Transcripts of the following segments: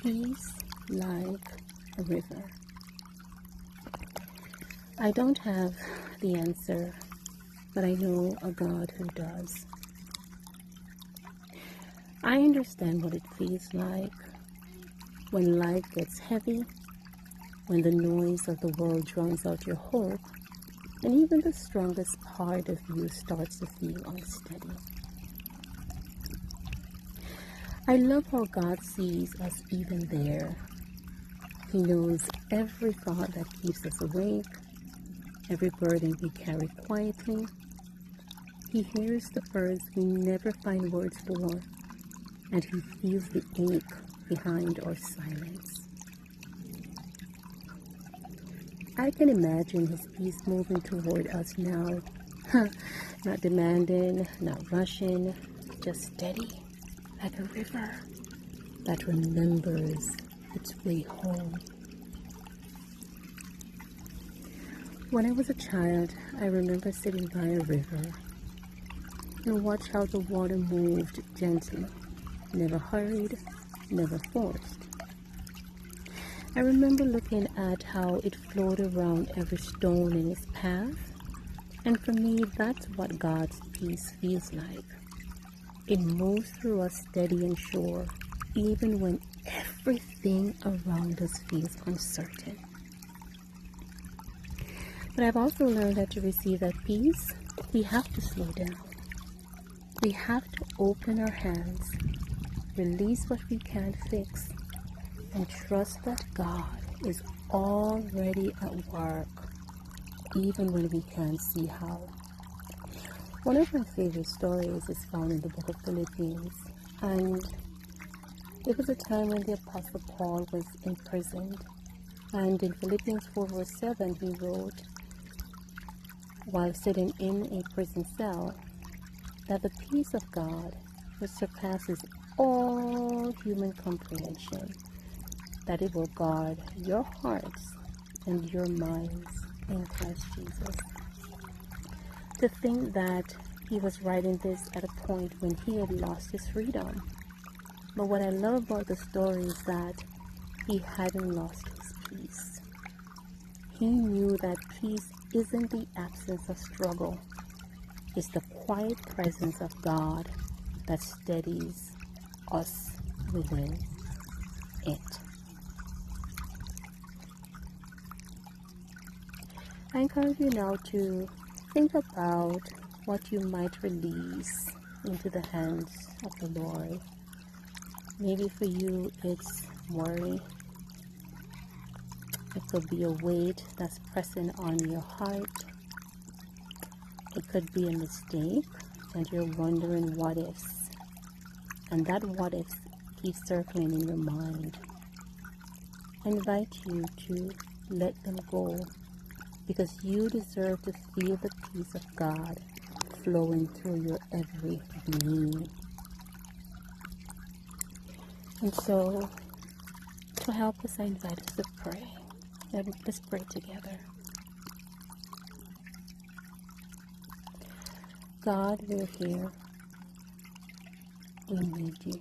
Peace like a river. I don't have the answer, but I know a God who does. I understand what it feels like when life gets heavy, when the noise of the world drowns out your hope, and even the strongest part of you starts to feel unsteady. I love how God sees us even there. He knows every thought that keeps us awake, every burden we carry quietly. He hears the words we never find words for, and He feels the ache behind our silence. I can imagine His peace moving toward us now. Not demanding, not rushing, just steady, like a river that remembers its way home. When I was a child, I remember sitting by a river and watch how the water moved gently, never hurried, never forced. I remember looking at how it flowed around every stone in its path, and for me, that's what God's peace feels like. It moves through us steady and sure, even when everything around us feels uncertain. But I've also learned that to receive that peace, we have to slow down. We have to open our hands, release what we can't fix, and trust that God is already at work, even when we can't see how. One of my favorite stories is found in the book of Philippians, and it was a time when the Apostle Paul was imprisoned, and in Philippians 4 verse 7 he wrote, while sitting in a prison cell, that the peace of God, which surpasses all human comprehension, that it will guard your hearts and your minds in Christ Jesus. To think that he was writing this at a point when he had lost his freedom. But what I love about the story is that he hadn't lost his peace. He knew that peace isn't the absence of struggle. It's the quiet presence of God that steadies us within it. I encourage you now to think about what you might release into the hands of the Lord. Maybe for you it's worry. It could be a weight that's pressing on your heart. It could be a mistake and you're wondering what ifs. And that what ifs keeps circling in your mind. I invite you to let them go, because you deserve to feel the peace of God flowing through your every being. And so, to help us, I invite us to pray. Let's pray together. God, we're here. We need you.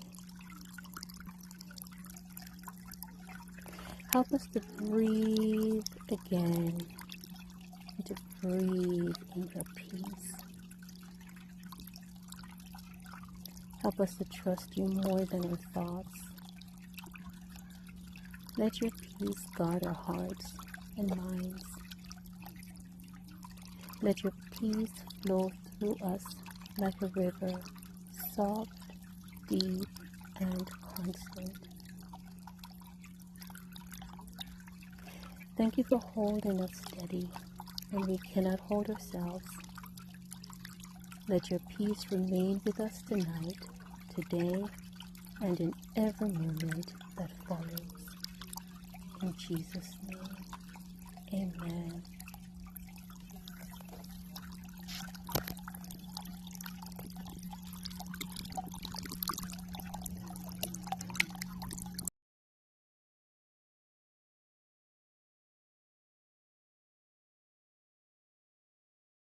Help us to breathe again, and to breathe in your peace. Help us to trust you more than our thoughts. Let your peace guard our hearts and minds. Let your peace flow through us like a river, soft, deep, and constant. Thank you for holding us steady when we cannot hold ourselves. Let your peace remain with us tonight, today, and in every moment that follows. In Jesus' name, amen.